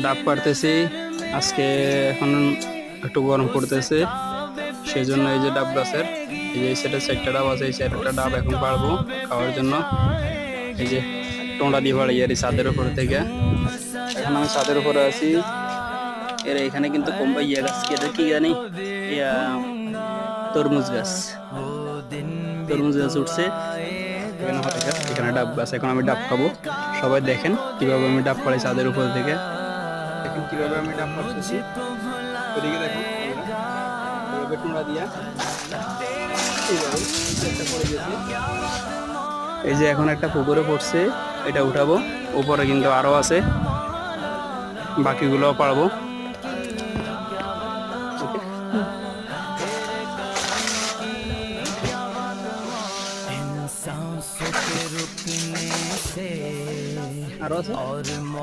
ডাব পারতেছি আজকে। এখন একটু গরম পড়তেছে, সেই জন্য এই যে ডাব গাছের এই যে এই সাইডে চারটা ডাব আছে, এই চারটা ডাব এখন পারবো খাওয়ার জন্য। এই যে টোঁটা দিয়ে পাড়ি আর এই ছাদের উপর থেকে। এখন আমি ছাদের উপরে আছি। এর এখানে কিন্তু কম্বা ইয়ে গাছ কি, এটা কি জানি, ইয়া তরমুজ গাছ। তরমুজ গাছ উঠছে এখানে, এখানে ডাব গাছ। এখন আমি ডাব খাবো। সবাই দেখেন কিভাবে আমি ডাব পাড়ি ছাদের উপর থেকে। দেখেন কিভাবে আমি ডাব পাড়তেছি। ওদিকে দেখুন কিভাবে টোঁড়া দিয়া এইভাবে চেষ্টা করে গেছি। এই যে এখন একটা পুকুরে পড়ছে, এটা উঠাবো। উপরে কিন্তু আরো আছে, বাকিগুলোও পারবো। আরো আছে।